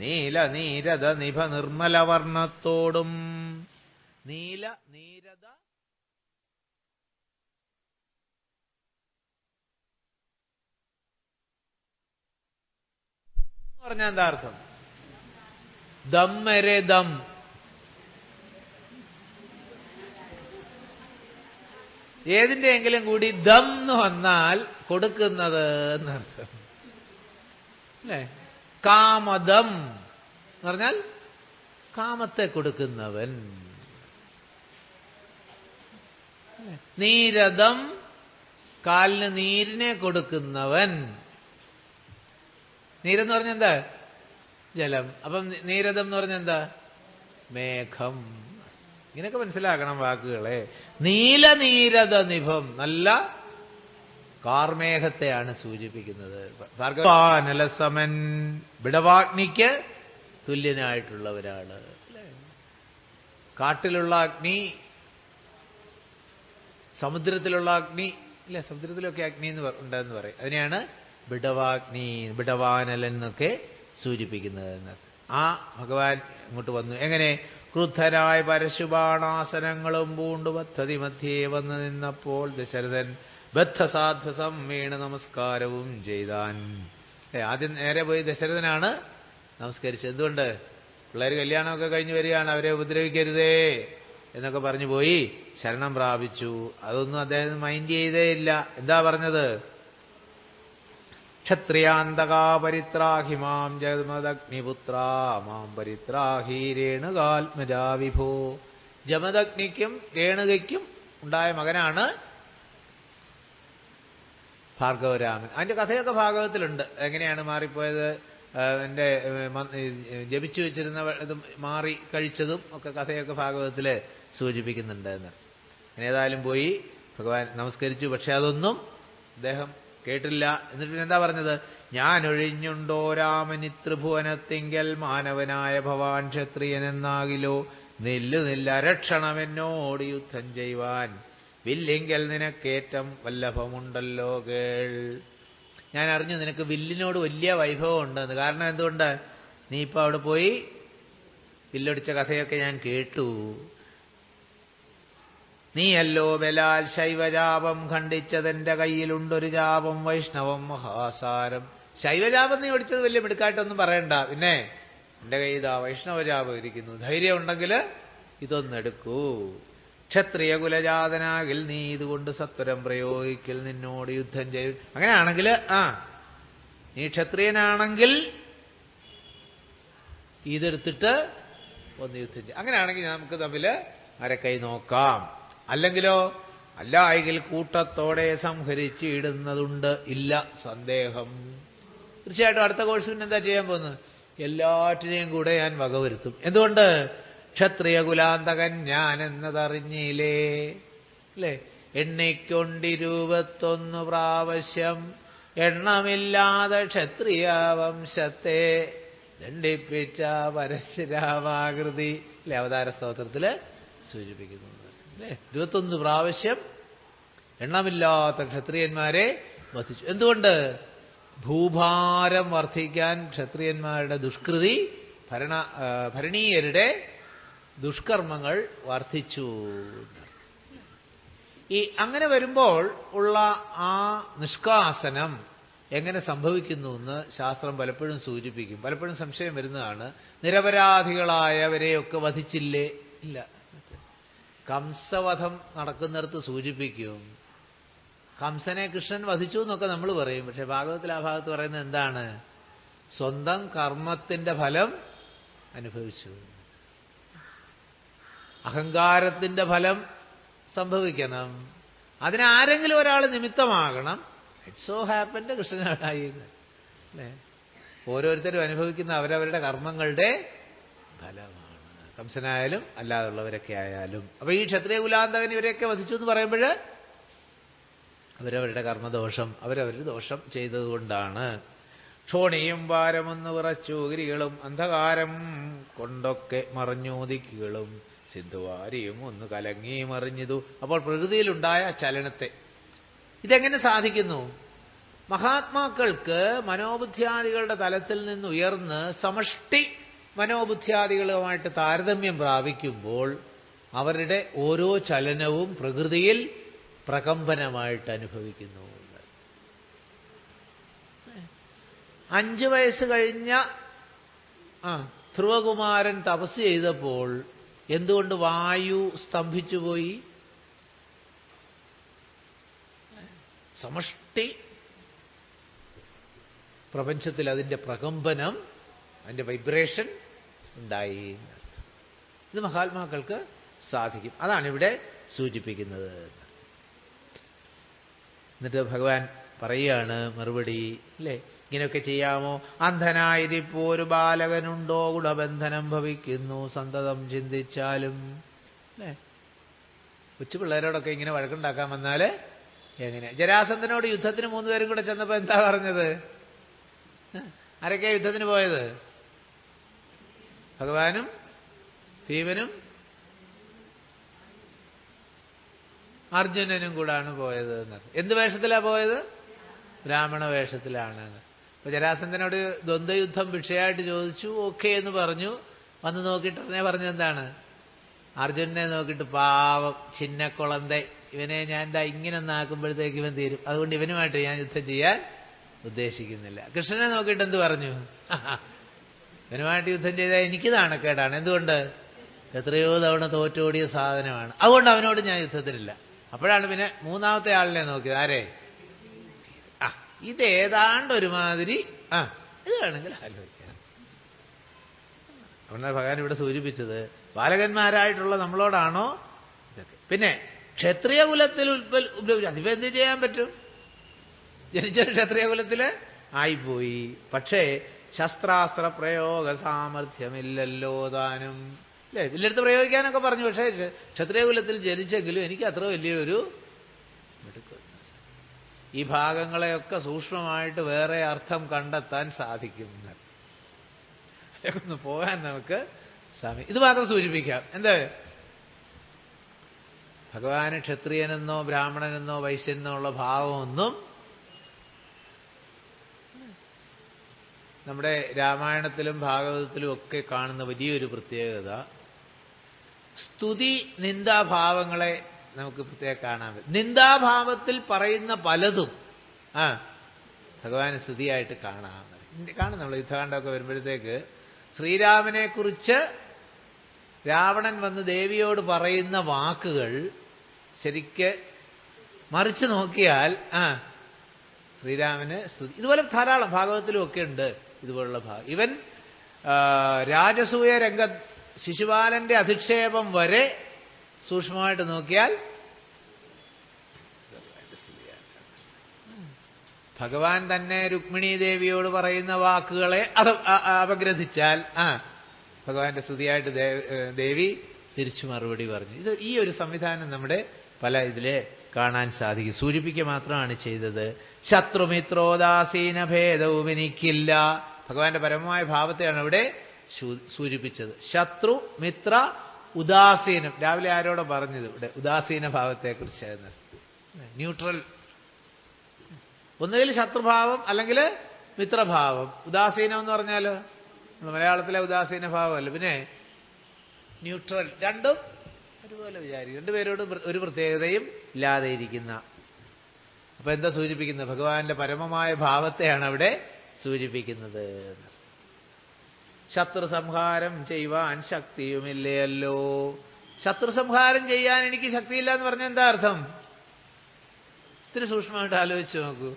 നീല നീരത നിഭ നിർമ്മലവർണ്ണത്തോടും. നീല നീരത പറഞ്ഞാൽ എന്താ അർത്ഥം? ദം മരെ ദം, ഏതിന്റെയെങ്കിലും കൂടി ദം എന്ന് വന്നാൽ കൊടുക്കുന്നത് എന്നർത്ഥം അല്ലേ? കാമദം എന്ന് പറഞ്ഞാൽ കാമത്തെ കൊടുക്കുന്നവൻ. നീരദം, കാലിന് നീരിനെ കൊടുക്കുന്നവൻ. നീരെന്ന് പറഞ്ഞ എന്താ? ജലം. അപ്പം നീരദം എന്ന് പറഞ്ഞ എന്താ? മേഘം. ഇങ്ങനെയൊക്കെ മനസ്സിലാക്കണം വാക്കുകളെ. നീലനീരത നിഭം, നല്ല കാർമേഘത്തെയാണ് സൂചിപ്പിക്കുന്നത്. ഭാർഗവാനലസമൻ, ബിടവാഗ്നിക്ക് തുല്യനായിട്ടുള്ള ഒരാള്. കാട്ടിലുള്ള അഗ്നി, സമുദ്രത്തിലുള്ള അഗ്നി ഇല്ല, സമുദ്രത്തിലൊക്കെ അഗ്നി എന്ന് ഉണ്ടെന്ന് പറയും. അതിനെയാണ് ബിടവാഗ്നി, ബിടവാനലൻ എന്നൊക്കെ സൂചിപ്പിക്കുന്നത്. ആ ഭഗവാൻ ഇങ്ങോട്ട് വന്നു. എങ്ങനെ? ക്രുദ്ധരായ പരശുബാണാസനങ്ങളും പൂണ്ടു പദ്ധതി മധ്യേ വന്നു നിന്നപ്പോൾ ദശരഥൻ ബദ്ധസാധ്വസം വീണ് നമസ്കാരവും ചെയ്താൻ. ആദ്യം നേരെ പോയി ദശരഥനാണ് നമസ്കരിച്ചത്. എന്തുകൊണ്ട്? പിള്ളേർ കല്യാണമൊക്കെ കഴിഞ്ഞ് വരികയാണ്, അവരെ ഉപദ്രവിക്കരുതേ എന്നൊക്കെ പറഞ്ഞു പോയി ശരണം പ്രാപിച്ചു. അതൊന്നും അദ്ദേഹം മൈൻഡ് ചെയ്തേ ഇല്ല. എന്താ പറഞ്ഞത്? ക്ഷത്രിയാന്തകാ പരിത്രാഹി മാം ജമദഗ്നിപുത്രാ മാം പരിത്രാഹി രേണുകാത്മജാ വിഭോ. ജമദഗ്നിക്കും രേണുകയ്ക്കും ഉണ്ടായ മകനാണ് ഭാർഗവരാമൻ. അതിന്റെ കഥയൊക്കെ ഭാഗവത്തിലുണ്ട്. എങ്ങനെയാണ് മാറിപ്പോയത്, എന്റെ ജപിച്ചു വെച്ചിരുന്ന ഇത് മാറി കഴിച്ചതും ഒക്കെ കഥയൊക്കെ ഭാഗവത്തില് സൂചിപ്പിക്കുന്നുണ്ട് എന്ന്. ഏതായാലും പോയി ഭഗവാൻ നമസ്കരിച്ചു. പക്ഷെ അതൊന്നും അദ്ദേഹം കേട്ടില്ല. എന്നിട്ട് എന്താ പറഞ്ഞത്? ഞാൻ ഒഴിഞ്ഞുണ്ടോ രാമനി ത്രിഭുവനത്തിങ്കൽ മാനവനായ ഭവാൻ ക്ഷത്രിയനെന്നാകിലോ നില്ല രക്ഷണമെന്നോട് യുദ്ധം ചെയ്യുവാൻ വില്ലിങ്കൽ നിനക്കേറ്റം വല്ലഭമുണ്ടല്ലോ കേൾ. ഞാൻ അറിഞ്ഞു നിനക്ക് വില്ലിനോട് വലിയ വൈഭവം ഉണ്ടെന്ന്. കാരണം എന്തുകൊണ്ട്? നീ ഇപ്പൊ അവിടെ പോയി വില്ലൊടിച്ച കഥയൊക്കെ ഞാൻ കേട്ടു. നീയല്ലോ ബലാൽ ശൈവജാപം ഖണ്ഡിച്ചതെന്റെ കയ്യിലുണ്ടൊരു ജാപം വൈഷ്ണവം മഹാസാരം. ശൈവജാപം നീ ഓടിച്ചത് വലിയ മിടുക്കായിട്ടൊന്നും പറയണ്ട. പിന്നെ എന്റെ കയ്യിൽ ഇതാ വൈഷ്ണവജാപം ഇരിക്കുന്നു. ധൈര്യം ഉണ്ടെങ്കിൽ ഇതൊന്നെടുക്കൂ. ക്ഷത്രിയ കുലജാതനാകിൽ നീ ഇതുകൊണ്ട് സത്വരം പ്രയോഗിക്കൽ, നിന്നോട് യുദ്ധം ചെയ്യും. അങ്ങനെയാണെങ്കിൽ നീ ക്ഷത്രിയനാണെങ്കിൽ ഇതെടുത്തിട്ട് ഒന്ന് യുദ്ധം ചെയ്യും. അങ്ങനെയാണെങ്കിൽ നമുക്ക് തമ്മിൽ അരക്കൈ നോക്കാം. അല്ലെങ്കിലോ അല്ല എങ്കിൽ കൂട്ടത്തോടെ സംഹരിച്ചിടുന്നതുണ്ട്. ഇല്ല സന്ദേഹം. തീർച്ചയായിട്ടും അടുത്ത കോഴ്സിന് എന്താ ചെയ്യാൻ പോകുന്നത്? എല്ലാറ്റിനെയും കൂടെ ഞാൻ വകവരുത്തും. എന്തുകൊണ്ട്? ക്ഷത്രിയ കുലാന്തകൻ ഞാൻ എന്നതറിഞ്ഞില്ലേ അല്ലേ? എണ്ണിക്കൊണ്ടിരുപത്തൊന്ന് പ്രാവശ്യം എണ്ണമില്ലാതെ ക്ഷത്രിയ വംശത്തെ ദണ്ഡിപ്പിച്ച പരശുരാമാകൃതി അല്ലെ അവതാര സ്തോത്രത്തില് സൂചിപ്പിക്കുന്നു അല്ലേ? 21 പ്രാവശ്യം എണ്ണമില്ലാത്ത ക്ഷത്രിയന്മാരെ വധിച്ചു. എന്തുകൊണ്ട്? ഭൂഭാരം വർദ്ധിക്കാൻ ക്ഷത്രിയന്മാരുടെ ദുഷ്കൃതി, ഭരണീയരുടെ ദുഷ്കർമ്മങ്ങൾ വർദ്ധിച്ചു. അങ്ങനെ വരുമ്പോൾ ഉള്ള ആ നിഷ്കാസനം എങ്ങനെ സംഭവിക്കുന്നു എന്ന് ശാസ്ത്രം പലപ്പോഴും സൂചിപ്പിക്കും. പലപ്പോഴും സംശയം വരുന്നതാണ്, നിരപരാധികളായവരെയൊക്കെ വധിച്ചില്ലേ? ഇല്ല. കംസവധം നടക്കുന്നിടത്ത് സൂചിപ്പിക്കും. കംസനെ കൃഷ്ണൻ വധിച്ചു എന്നൊക്കെ നമ്മൾ പറയും. പക്ഷെ ഭാഗവത്തിൽ ആ ഭാഗത്ത് പറയുന്നത് എന്താണ്? സ്വന്തം കർമ്മത്തിന്റെ ഫലം അനുഭവിച്ചു. അഹങ്കാരത്തിന്റെ ഫലം സംഭവിക്കണം. അതിനാരെങ്കിലും ഒരാൾ നിമിത്തമാകണം. ഇറ്റ് സോ ഹാപ്പൻഡ് കൃഷ്ണനായി അല്ലേ? ഓരോരുത്തരും അനുഭവിക്കുന്ന അവരവരുടെ കർമ്മങ്ങളുടെ ഫലമാണ്. കംസനായാലും അല്ലാതുള്ളവരൊക്കെ ആയാലും. അപ്പൊ ഈ ക്ഷത്രിയ കുലാന്തകൻ ഇവരെയൊക്കെ വധിച്ചു എന്ന് പറയുമ്പോൾ അവരവരുടെ കർമ്മദോഷം, അവരവരുടെ ദോഷം ചെയ്തതുകൊണ്ടാണ്. ക്ഷോണിയും ഭാരമൊന്ന് വിറച്ചു ഗിരികളും അന്ധകാരം കൊണ്ടൊക്കെ മറഞ്ഞൂതിക്കുകളും സിന്ധുവാരിയും ഒന്ന് കലങ്ങി മറിഞ്ഞതു. അപ്പോൾ പ്രകൃതിയിലുണ്ടായ ചലനത്തെ ഇതെങ്ങനെ സാധിക്കുന്നു? മഹാത്മാക്കൾക്ക് മനോബുദ്ധ്യാദികളുടെ തലത്തിൽ നിന്ന് ഉയർന്ന് സമഷ്ടി മനോബുദ്ധ്യാദികളുമായിട്ട് താരതമ്യം പ്രാപിക്കുമ്പോൾ അവരുടെ ഓരോ ചലനവും പ്രകൃതിയിൽ പ്രകമ്പനമായിട്ട് അനുഭവിക്കുന്നു. 5 വയസ്സ് കഴിഞ്ഞ ധ്രുവകുമാരൻ തപസ് ചെയ്തപ്പോൾ എന്തുകൊണ്ട് വായു സ്തംഭിച്ചുപോയി? സമഷ്ടി പ്രപഞ്ചത്തിൽ അതിൻ്റെ പ്രകമ്പനം, അതിൻ്റെ വൈബ്രേഷൻ ഉണ്ടായി. ഇത് മഹാത്മാക്കൾക്ക് സാധിക്കും. അതാണ് ഇവിടെ സൂചിപ്പിക്കുന്നത്. എന്നിട്ട് ഭഗവാൻ പറയുകയാണ് മറുപടി അല്ലേ? ഇങ്ങനെയൊക്കെ ചെയ്യാമോ? അന്ധനായിരിപ്പോ ഒരു ബാലകനുണ്ടോ ഗുണബന്ധനം ഭവിക്കുന്നു സന്തതം ചിന്തിച്ചാലും അല്ലേ? കൊച്ചു പിള്ളേരോടൊക്കെ ഇങ്ങനെ വഴക്കുണ്ടാക്കാൻ വന്നാൽ എങ്ങനെ? ജരാസന്ധനോട് യുദ്ധത്തിന് 3 പേരും കൂടെ ചെന്നപ്പോ എന്താ പറഞ്ഞത്? ആരൊക്കെയാ യുദ്ധത്തിന് പോയത്? ഭഗവാനും ഭീമനും അർജുനനും കൂടാണ് പോയത്. എന്ത് വേഷത്തിലാ പോയത്? ബ്രാഹ്മണ വേഷത്തിലാണ്. അപ്പൊ ജരാസന്ധനോട് ദ്വന്ദ്വയുദ്ധം ഭിക്ഷയായിട്ട് ചോദിച്ചു. ഓക്കെ എന്ന് പറഞ്ഞു. വന്ന് നോക്കിയിട്ട് ഉടനെ പറഞ്ഞെന്താണ്? അർജുനനെ നോക്കിയിട്ട് പാവം ചിന്നക്കുളന്തെ, ഇവനെ ഞാൻ എന്താ ഇങ്ങനെ ഒന്നാക്കുമ്പോഴത്തേക്ക് ഇവൻ തീരും, അതുകൊണ്ട് ഇവനുമായിട്ട് ഞാൻ യുദ്ധം ചെയ്യാൻ ഉദ്ദേശിക്കുന്നില്ല. കൃഷ്ണനെ നോക്കിയിട്ട് എന്ത് പറഞ്ഞു? ഇവനുമായിട്ട് യുദ്ധം ചെയ്താൽ എനിക്ക് നാണക്കേടാണ്. എന്തുകൊണ്ട്? എത്രയോ തവണ തോറ്റോടിയ സാധനമാണ്, അതുകൊണ്ട് അവനോട് ഞാൻ യുദ്ധത്തിനില്ല. അപ്പോഴാണ് പിന്നെ 3ാമത്തെ ആളിനെ നോക്കിയത്. ആരെ? ഇതേതാണ്ട് ഒരുമാതിരി ഇത് വേണമെങ്കിൽ ആലോചിക്കാം. അതുകൊണ്ടാണ് ഭഗവാൻ ഇവിടെ സൂചിപ്പിച്ചത് ബാലകന്മാരായിട്ടുള്ള നമ്മളോടാണോ ഇതൊക്കെ. പിന്നെ ക്ഷത്രിയ കുലത്തിൽ അതിപ്പോ എന്ത് ചെയ്യാൻ പറ്റും? ജനിച്ച ക്ഷത്രിയ കുലത്തില് ആയിപ്പോയി. പക്ഷേ ശസ്ത്രാസ്ത്ര പ്രയോഗ സാമർഥ്യമില്ലല്ലോ താനും അല്ലേ? ഇതിലെടുത്ത് പ്രയോഗിക്കാനൊക്കെ പറഞ്ഞു. പക്ഷേ ക്ഷത്രിയ കുലത്തിൽ ജനിച്ചെങ്കിലും എനിക്ക് അത്ര വലിയൊരു ഈ ഭാഗങ്ങളെയൊക്കെ സൂക്ഷ്മമായിട്ട് വേറെ അർത്ഥം കണ്ടെത്താൻ സാധിക്കും. ഒന്ന് പോകാൻ നമുക്ക് സമയം. ഇത് മാത്രം സൂചിപ്പിക്കാം. എന്താ? ഭഗവാന് ക്ഷത്രിയനെന്നോ ബ്രാഹ്മണനെന്നോ വൈശ്യനെന്നോ ഉള്ള ഭാവമൊന്നും നമ്മുടെ രാമായണത്തിലും ഭാഗവതത്തിലും ഒക്കെ കാണുന്ന വലിയൊരു പ്രത്യേകത സ്തുതി നിന്ദാഭാവങ്ങളെ നമുക്ക് പ്രത്യേകം കാണാൻ പറ്റും. നിന്ദാഭാവത്തിൽ പറയുന്ന പലതും ഭഗവാന് സ്തുതിയായിട്ട് കാണാം. നമ്മൾ യുദ്ധകാണ്ഡമൊക്കെ വരുമ്പോഴത്തേക്ക് ശ്രീരാമനെ കുറിച്ച് രാവണൻ വന്ന് ദേവിയോട് പറയുന്ന വാക്കുകൾ ശരിക്ക് മറിച്ച് നോക്കിയാൽ ശ്രീരാമന് സ്തുതി. ഇതുപോലെ ധാരാളം ഭാഗവതത്തിലും ഒക്കെ ഉണ്ട് ഇതുപോലുള്ള ഭാഗം. ഇവൻ രാജസൂയ രംഗ ശിശുപാലന്റെ അധിക്ഷേപം വരെ സൂക്ഷ്മമായിട്ട് നോക്കിയാൽ ഭഗവാൻ തന്നെ രുക്മിണീ ദേവിയോട് പറയുന്ന വാക്കുകളെ അപഗ്രഥിച്ചാൽ ഭഗവാന്റെ സ്തുതിയായിട്ട് ദേവി തിരിച്ചു മറുപടി പറഞ്ഞു. ഇത് ഈ ഒരു സംവിധാനം നമ്മുടെ പല ഇതിലെ കാണാൻ സാധിക്കും. സൂചിപ്പിക്കുക മാത്രമാണ് ചെയ്തത്. ശത്രുമിത്രോദാസീന ഭേദവും എനിക്കില്ല. ഭഗവാന്റെ പരമമായ ഭാവത്തെയാണ് ഇവിടെ സൂചിപ്പിച്ചത്. ശത്രു മിത്ര ഉദാസീനം. രാവിലെ ആരോടെ പറഞ്ഞത് ഇവിടെ ഉദാസീന ഭാവത്തെക്കുറിച്ചായിരുന്നു. ന്യൂട്രൽ, ഒന്നുകിൽ ശത്രുഭാവം അല്ലെങ്കിൽ മിത്രഭാവം. ഉദാസീനം എന്ന് പറഞ്ഞാലോ മലയാളത്തിലെ ഉദാസീന ഭാവമല്ല, പിന്നെ ന്യൂട്രൽ. രണ്ടും ഒരുപോലെ വിചാരിക്കും. രണ്ടുപേരോടും ഒരു പ്രത്യേകതയും ഇല്ലാതെ ഇരിക്കുന്ന. അപ്പൊ എന്താ സൂചിപ്പിക്കുന്നത്? ഭഗവാന്റെ പരമമായ ഭാവത്തെയാണ് അവിടെ സൂചിപ്പിക്കുന്നത്. ശത്രു സംഹാരം ചെയ്യുവാൻ ശക്തിയുമില്ലയല്ലോ. ശത്രു സംഹാരം ചെയ്യാൻ എനിക്ക് ശക്തിയില്ല എന്ന് പറഞ്ഞാൽ എന്താ അർത്ഥം? ഇത്തിരി സൂക്ഷ്മമായിട്ട് ആലോചിച്ച് നോക്കൂ.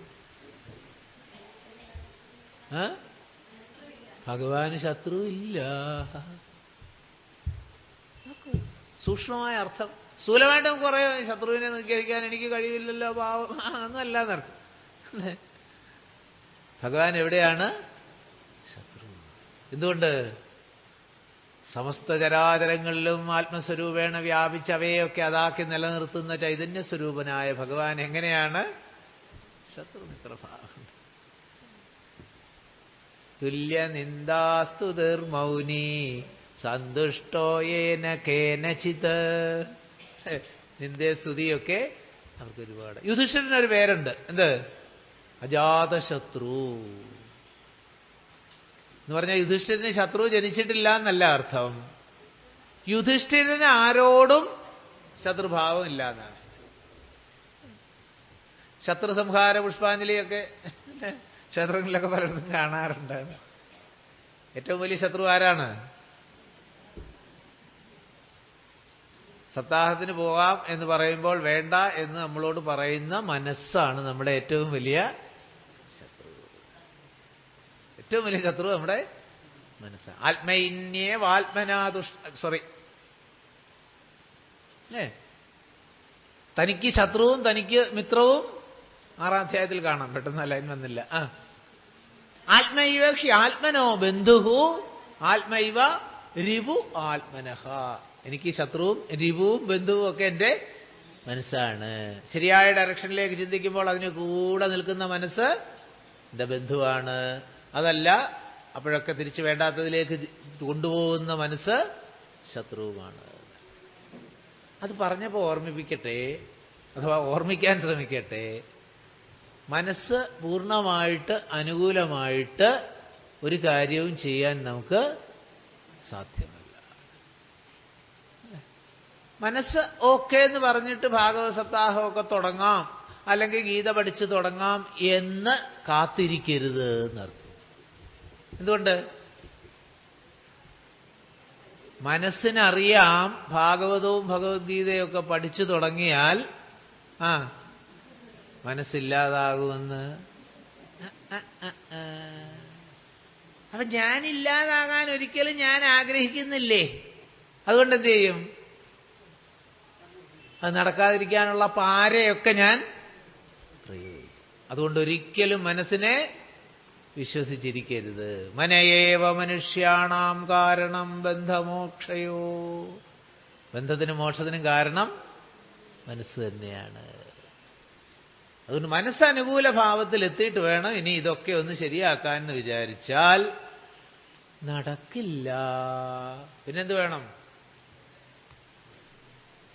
ഭഗവാന് ശത്രു ഇല്ല. സൂക്ഷ്മമായ അർത്ഥം. സ്ഥൂലമായിട്ട് നമുക്ക് പറയാം ശത്രുവിനെ നിഗ്രഹിക്കാൻ എനിക്ക് കഴിയില്ലല്ലോ, പാവം, ഒന്നല്ല എന്നർത്ഥം. ഭഗവാൻ എവിടെയാണ്? ശത്രു. എന്തുകൊണ്ട്? സമസ്ത ചരാചരങ്ങളിലും ആത്മസ്വരൂപേണ വ്യാപിച്ച് അവയൊക്കെ അതാക്കി നിലനിർത്തുന്ന ചൈതന്യ സ്വരൂപനായ ഭഗവാൻ എങ്ങനെയാണ്? ശത്രുമിത്രഭാവം. തുല്യ നിന്ദാസ്തുതിർമൗനി സന്തുഷ്ടോ യേന കേനചിത്. നിന്ദേ സ്തുതിയൊക്കെ അവർക്ക് ഒരുപാട്. യുധിഷ്ഠിരനൊരു പേരുണ്ട്. എന്ത്? അജാതശത്രു എന്ന് പറഞ്ഞാൽ യുധിഷ്ഠിരന് ശത്രു ജനിച്ചിട്ടില്ല എന്നല്ല അർത്ഥം. യുധിഷ്ഠിരന് ആരോടും ശത്രുഭാവം ഇല്ല എന്നാണ്. ശത്രു സംഹാര പുഷ്പാഞ്ജലിയൊക്കെ ക്ഷേത്രങ്ങളിലൊക്കെ പലയിടത്തും കാണാറുണ്ട്. ഏറ്റവും വലിയ ശത്രു ആരാണ്? സപ്താഹത്തിന് പോകാം എന്ന് പറയുമ്പോൾ വേണ്ട എന്ന് നമ്മളോട് പറയുന്ന മനസ്സാണ് നമ്മുടെ ഏറ്റവും വലിയ ശത്രു. ഏറ്റവും വലിയ ശത്രു നമ്മുടെ മനസ്സാണ്. ആത്മൈന്യേ വാത്മനാതുഷ് തനിക്ക് ശത്രുവും തനിക്ക് മിത്രവും 6-ാം അധ്യായത്തിൽ കാണാം. പെട്ടെന്ന് ലൈൻ വന്നില്ല. ആത്മൈവ ആത്മനോ ബന്ധുഹു ആത്മൈവ രിപു ആത്മനഹ. എനിക്ക് ശത്രുവും രിപുവും ബന്ധുവും ഒക്കെ എൻ്റെ മനസ്സാണ്. ശരിയായ ഡയറക്ഷനിലേക്ക് ചിന്തിക്കുമ്പോൾ അതിന് കൂടെ നിൽക്കുന്ന മനസ്സ് എൻ്റെ ബന്ധുവാണ്. അതല്ല അപ്പോഴൊക്കെ തിരിച്ചു വേണ്ടാത്തതിലേക്ക് കൊണ്ടുപോകുന്ന മനസ്സ് ശത്രുവുമാണ്. അത് പറഞ്ഞപ്പോൾ ഓർമ്മിപ്പിക്കട്ടെ, അഥവാ ഓർമ്മിക്കാൻ ശ്രമിക്കട്ടെ. മനസ്സ് പൂർണ്ണമായിട്ട് അനുകൂലമായിട്ട് ഒരു കാര്യവും ചെയ്യാൻ നമുക്ക് സാധ്യമല്ല. മനസ്സ് ഓക്കെ എന്ന് പറഞ്ഞിട്ട് ഭാഗവത സപ്താഹമൊക്കെ തുടങ്ങാം, അല്ലെങ്കിൽ ഗീത പഠിച്ച് തുടങ്ങാം എന്ന് കാത്തിരിക്കരുത് എന്നർത്ഥം. എന്തുകൊണ്ട്? മനസ്സിനറിയാം ഭാഗവതവും ഭഗവത്ഗീതയൊക്കെ പഠിച്ചു തുടങ്ങിയാൽ മനസ്സില്ലാതാകുമെന്ന്. അപ്പൊ ഞാനില്ലാതാകാൻ ഒരിക്കലും ഞാൻ ആഗ്രഹിക്കുന്നില്ലേ? അതുകൊണ്ട് എന്ത് ചെയ്യും? അത് നടക്കാതിരിക്കാനുള്ള പാരയൊക്കെ ഞാൻ പ്രയോഗിക്കും. അതുകൊണ്ട് ഒരിക്കലും മനസ്സിനെ വിശ്വസിച്ചിരിക്കരുത്. മനയേവ മനുഷ്യാണാം കാരണം ബന്ധമോക്ഷയോ. ബന്ധത്തിനും മോക്ഷത്തിനും കാരണം മനസ്സ് തന്നെയാണ്. അതുകൊണ്ട് മനസ്സനുകൂല ഭാവത്തിൽ എത്തിയിട്ട് വേണം ഇനി ഇതൊക്കെ ഒന്ന് ശരിയാക്കാൻ എന്ന് വിചാരിച്ചാൽ നടക്കില്ല. പിന്നെന്ത് വേണം?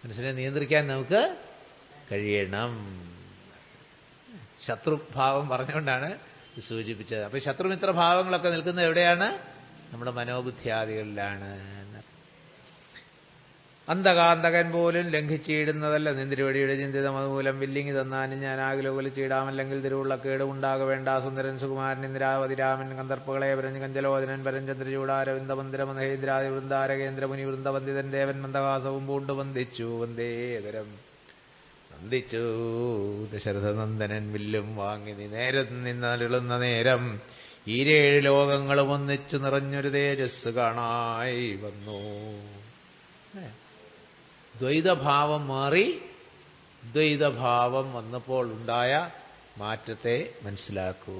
മനസ്സിനെ നിയന്ത്രിക്കാൻ നമുക്ക് കഴിയണം. ശത്രുഭാവം പറഞ്ഞുകൊണ്ടാണ് സൂചിപ്പിച്ചത്. അപ്പൊ ശത്രുമിത്ര ഭാവങ്ങളൊക്കെ നിൽക്കുന്നത് എവിടെയാണ്? നമ്മുടെ മനോബുദ്ധിയാദികളിലാണ്. അന്തകാന്തകൻ പോലും ലംഘിച്ചിടുന്നതല്ല നിന്തിരുവടിയുടെ ചിന്തിതം അതുമൂലം വില്ലിങ്ങി തന്നാനും ഞാൻ ആകിലോകല് ചീടാമല്ലെങ്കിൽ തിരുവുള്ള കേടുമുണ്ടാക വേണ്ട. സുന്ദരൻ സുകുമാരൻ ഇന്ദിരാവതി രാമൻ കന്ദർപ്പകളെ പരഞ്ഞ് കഞ്ചലോദനൻ പരഞ്ചന്ദ്രചൂടാരവിന്ദ മന്ദിര മഹേന്ദ്രാദി വൃന്ദാരകേന്ദ്ര മുനി വൃന്ദവന്ദിതൻ ദേവൻ മന്ദഹാസവും പൂണ്ടു വന്ദിച്ചു വന്ദേതരം വന്ദിച്ചു. ദശരഥനന്ദനൻ വില്ലും വാങ്ങി നേരം നിന്നരുളുന്ന നേരം ഈരേഴ് ലോകങ്ങളും ഒന്നിച്ചു നിറഞ്ഞൊരു തേജസ് കാണായി വന്നു. ദ്വൈതഭാവം മാറി ദ്വൈതഭാവം വന്നപ്പോൾ ഉണ്ടായ മാറ്റത്തെ മനസ്സിലാക്കൂ.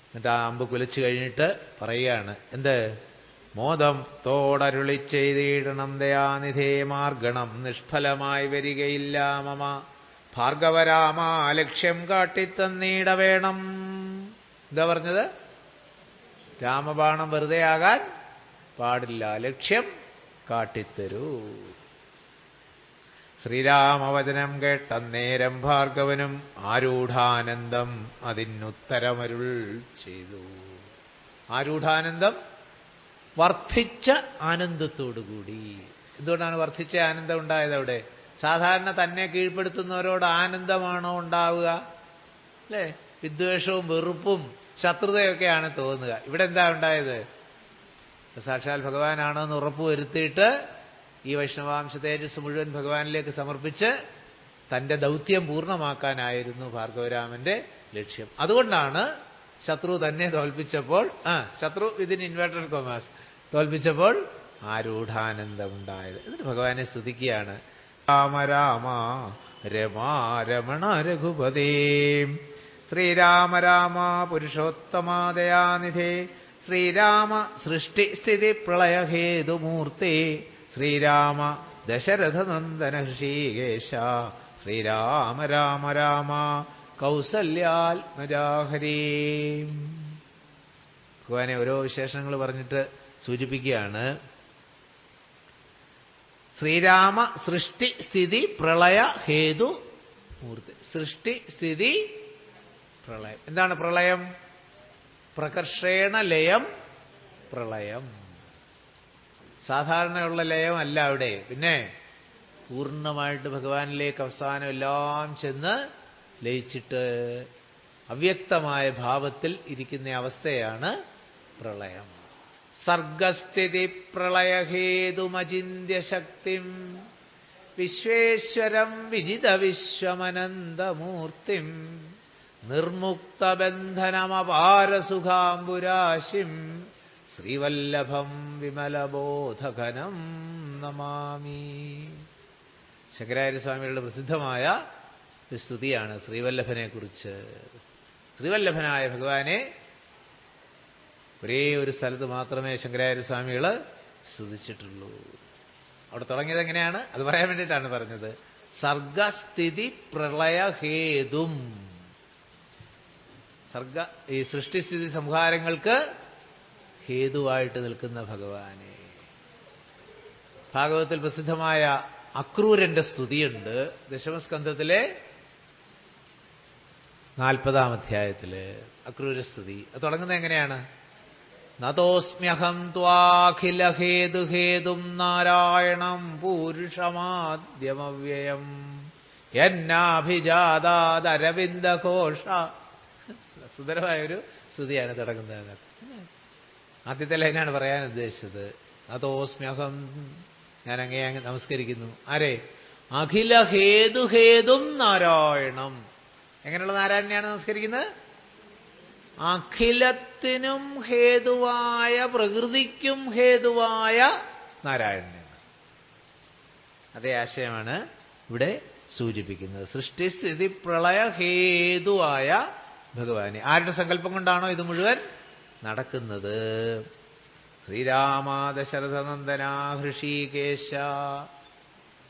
എന്നിട്ട് ആ അമ്പ് കുലച്ചു കഴിഞ്ഞിട്ട് പറയുകയാണ് എന്ത്? മോദം തോടരുളി ചെയ്തിടണം ദയാനിധേ മാർഗണം നിഷ്ഫലമായി വരികയില്ല മമ ഭാർഗവരാമ ലക്ഷ്യം കാട്ടിത്തന്നീട വേണം. എന്താ പറഞ്ഞത്? രാമബാണം വെറുതെ ആകാൻ പാടില്ല, ലക്ഷ്യം കാട്ടിത്തരൂ. ശ്രീരാമവചനം കേട്ടന്നേരം ഭാർഗവനും ആരൂഢാനന്ദം അതിനുത്തരമരുൾ ചെയ്തു. ആരൂഢാനന്ദം വർദ്ധിച്ച ആനന്ദത്തോടുകൂടി. എന്തുകൊണ്ടാണ് വർദ്ധിച്ച ആനന്ദം ഉണ്ടായത്? അവിടെ സാധാരണ തന്നെ കീഴ്പ്പെടുത്തുന്നവരോട് ആനന്ദമാണോ ഉണ്ടാവുക? അല്ലേ? വിദ്വേഷവും വെറുപ്പും ശത്രുതയൊക്കെയാണ് തോന്നുക. ഇവിടെ എന്താ ഉണ്ടായത്? സാക്ഷാൽ ഭഗവാനാണോ എന്ന് ഉറപ്പുവരുത്തിയിട്ട് ഈ വൈഷ്ണവാംശ തേജസ് മുഴുവൻ ഭഗവാനിലേക്ക് സമർപ്പിച്ച് തന്റെ ദൗത്യം പൂർണ്ണമാക്കാനായിരുന്നു ഭാർഗവരാമന്റെ ലക്ഷ്യം. അതുകൊണ്ടാണ് ശത്രു തന്നെ തോൽപ്പിച്ചപ്പോൾ ശത്രു വിതിൻ ഇൻവേർട്ടഡ് കൊമേഴ്സ് തോൽപ്പിച്ചപ്പോൾ ആരൂഢാനന്ദമുണ്ടായത്. എന്നിട്ട് ഭഗവാനെ സ്തുതിക്കുകയാണ്. രാമ രാമ രമാ രമണ രഘുപതേ ശ്രീരാമ രാമ പുരുഷോത്തമാദയാനിധേ ശ്രീരാമ സൃഷ്ടി സ്ഥിതി പ്രളയഹേതുമൂർത്തി ശ്രീരാമ ദശരഥനന്ദന ഹൃഷീകേശ ശ്രീരാമ രാമ രാമ കൗസല്യാത്മജാഹരീ. ഭഗവാനെ ഓരോ വിശേഷങ്ങൾ പറഞ്ഞിട്ട് സൂചിപ്പിക്കുകയാണ്. ശ്രീരാമ സൃഷ്ടി സ്ഥിതി പ്രളയ ഹേതു മൂർത്തി. സൃഷ്ടി സ്ഥിതി പ്രളയം. എന്താണ് പ്രളയം? പ്രകർഷേണ ലയം പ്രളയം. സാധാരണയുള്ള ലയമല്ല അവിടെ. പിന്നെ പൂർണ്ണമായിട്ട് ഭഗവാനിലേക്ക് അവസാനം എല്ലാം ചെന്ന് ലയിച്ചിട്ട് അവ്യക്തമായ ഭാവത്തിൽ ഇരിക്കുന്ന അവസ്ഥയാണ് പ്രളയം. സർഗസ്ഥിതി പ്രളയഹേതുമചിന്യശക്തിം വിശ്വേശ്വരം വിജിത വിശ്വമനന്തമൂർത്തിം നിർമുക്തബന്ധനമപാരസുഖാംബുരാശിം ശ്രീവല്ലഭം വിമലബോധഘനം നമാമി. ശങ്കരാചാര്യസ്വാമികളുടെ പ്രസിദ്ധമായ ഒരു സ്തുതിയാണ് ശ്രീവല്ലഭനെ കുറിച്ച്. ശ്രീവല്ലഭനായ ഭഗവാനെ ഒരേ ഒരു സ്ഥലത്ത് മാത്രമേ ശങ്കരാചാര്യസ്വാമികൾ സ്തുതിച്ചിട്ടുള്ളൂ. അവിടെ തുടങ്ങിയത് എങ്ങനെയാണ്? അത് പറയാൻ വേണ്ടിയിട്ടാണ് പറഞ്ഞത്. സർഗസ്ഥിതി പ്രളയഹേതും. ഈ സൃഷ്ടിസ്ഥിതി സംഹാരങ്ങൾക്ക് ഹേതുവായിട്ട് നിൽക്കുന്ന ഭഗവാനെ. ഭാഗവതത്തിൽ പ്രസിദ്ധമായ അക്രൂരന്റെ സ്തുതിയുണ്ട്. ദശമസ്കന്ധത്തിലെ 40-ാം അധ്യായത്തില് അക്രൂരസ്തുതി. അത് തുടങ്ങുന്നത് എങ്ങനെയാണ്? നതോസ്മ്യഹം ത്വാഖില ഹേതുഹേതും നാരായണം പൂരുഷമാദ്യമവ്യയം എന്നാഭിജാതാദരവിന്ദഘോഷ. സുന്ദരമായൊരു സ്തുതിയാണ് തുടങ്ങുന്നത്. ആദ്യത്തെ ലൈനാണ് പറയാൻ ഉദ്ദേശിച്ചത്. നതോസ്മ്യഹം, ഞാൻ അങ്ങേ നമസ്കരിക്കുന്നു. ആരെ? അഖില ഹേതുഹേതും നാരായണം. എങ്ങനെയുള്ള നാരായണനെയാണ് നമസ്കരിക്കുന്നത്? അഖിലത്തിനും ഹേതുവായ, പ്രകൃതിക്കും ഹേതുവായ നാരായണനെയാണ്. അതേ ആശയമാണ് ഇവിടെ സൂചിപ്പിക്കുന്നത്. സൃഷ്ടിസ്ഥിതി പ്രളയ ഹേതുവായ ഭഗവാനെ. ആരുടെ സങ്കല്പം കൊണ്ടാണോ ഇത് മുഴുവൻ നടക്കുന്നത്? ശ്രീരാമ ദശരഥനന്ദന ഹൃഷീകേശ.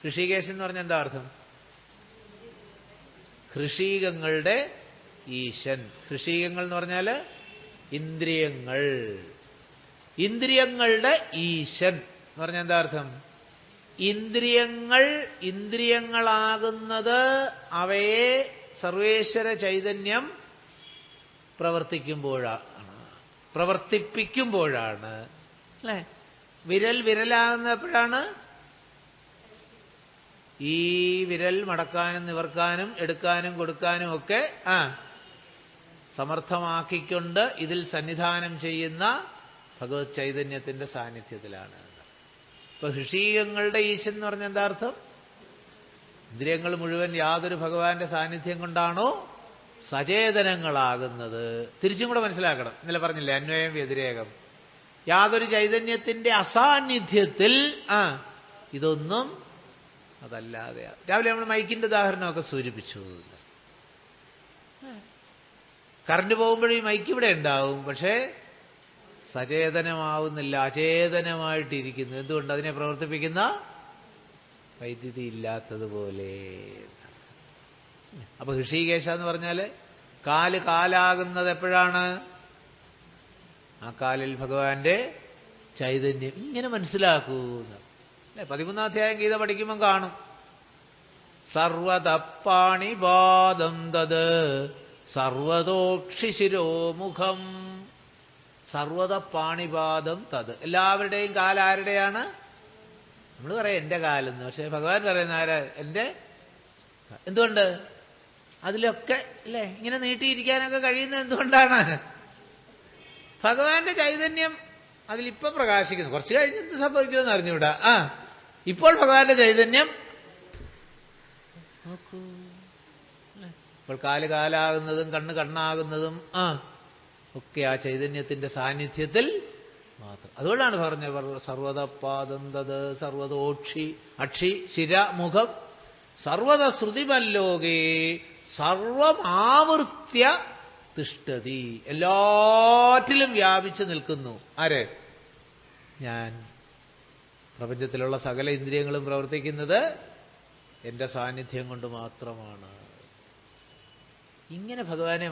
ഹൃഷീകേശൻ എന്ന് പറഞ്ഞാൽ എന്താ അർത്ഥം? ഹൃഷീകങ്ങളുടെ ഈശൻ. ഹൃഷീകങ്ങൾ എന്ന് പറഞ്ഞാൽ ഇന്ദ്രിയങ്ങൾ. ഇന്ദ്രിയങ്ങളുടെ ഈശൻ എന്ന് പറഞ്ഞാൽ എന്താ അർത്ഥം? ഇന്ദ്രിയങ്ങളാകുന്നത് അവയെ സർവേശ്വര ചൈതന്യം പ്രവർത്തിപ്പിക്കുമ്പോഴാണ്. അല്ലേ? വിരൽ വിരലാകുന്ന എപ്പോഴാണ്? ഈ വിരൽ മടക്കാനും നിവർക്കാനും എടുക്കാനും കൊടുക്കാനും ഒക്കെ സമർത്ഥമാക്കിക്കൊണ്ട് ഇതിൽ സന്നിധാനം ചെയ്യുന്ന ഭഗവത് ചൈതന്യത്തിന്റെ സാന്നിധ്യത്തിലാണ്. ഇപ്പൊ ഋഷീയങ്ങളുടെ ഈശൻ എന്ന് പറഞ്ഞ എന്താ അർത്ഥം? ഇന്ദ്രിയങ്ങൾ മുഴുവൻ യാതൊരു ഭഗവാന്റെ സാന്നിധ്യം കൊണ്ടാണോ സചേതനങ്ങളാകുന്നത്. തിരിച്ചും കൂടെ മനസ്സിലാക്കണം. ഇന്നലെ പറഞ്ഞില്ലേ അന്വയം വ്യതിരേകം. യാതൊരു ചൈതന്യത്തിന്റെ അസാന്നിധ്യത്തിൽ ഇതൊന്നും അതല്ലാതെ. രാവിലെ നമ്മൾ മൈക്കിന്റെ ഉദാഹരണമൊക്കെ സൂചിപ്പിച്ചു. കറണ്ട് പോകുമ്പോഴും ഈ മൈക്ക് ഇവിടെ ഉണ്ടാവും, പക്ഷേ സചേതനമാവുന്നില്ല, അചേതനമായിട്ടിരിക്കുന്നു. എന്തുകൊണ്ട്? അതിനെ പ്രവർത്തിപ്പിക്കുന്ന വൈദ്യുതി ഇല്ലാത്തതുപോലെ. അപ്പൊ ഋഷികേശ എന്ന് പറഞ്ഞാൽ കാലാകുന്നത് എപ്പോഴാണ്? ആ കാലിൽ ഭഗവാന്റെ ചൈതന്യം. ഇങ്ങനെ മനസ്സിലാക്കൂ. 13ാം അധ്യായം ഗീത പഠിക്കുമ്പം കാണും. സർവതപ്പാണിപാദം തത് സർവതോക്ഷിശിരോമുഖം. സർവതപ്പാണിപാദം തത്. എല്ലാവരുടെയും കാലാരുടെയാണ്? നമ്മൾ പറയാം എന്റെ കാലെന്ന്. പക്ഷെ ഭഗവാൻ പറയുന്ന ആരാ? എന്റെ. എന്തുകൊണ്ട്? അതിലൊക്കെ അല്ലേ ഇങ്ങനെ നീട്ടിയിരിക്കാനൊക്കെ കഴിയുന്നത് എന്തുകൊണ്ടാണ്? ഭഗവാന്റെ ചൈതന്യം അതിലിപ്പൊ പ്രകാശിക്കുന്നു. കുറച്ച് കഴിഞ്ഞ് എന്ത് സംഭവിക്കുമെന്ന് അറിഞ്ഞുകൂടാ. ഇപ്പോൾ ഭഗവാന്റെ ചൈതന്യം നോക്കൂ. ഇപ്പോൾ കാലാകുന്നതും കണ്ണാകുന്നതും ഒക്കെ ആ ചൈതന്യത്തിന്റെ സാന്നിധ്യത്തിൽ മാത്രം. അതുകൊണ്ടാണ് പറഞ്ഞത് സർവതപാദം തത് സർവതോക്ഷി അക്ഷി ശിര മുഖം സർവത ശ്രുതിമല്ലോകേ സർവമാവൃത്യ തിഷ്ഠതി. എല്ലാറ്റിലും വ്യാപിച്ചു നിൽക്കുന്നു. ആര്? ഞാൻ. പ്രപഞ്ചത്തിലുള്ള സകല ഇന്ദ്രിയങ്ങളും പ്രവർത്തിക്കുന്നത് എന്റെ സാന്നിധ്യം കൊണ്ട് മാത്രമാണ്. ഇങ്ങനെ ഭഗവാനെ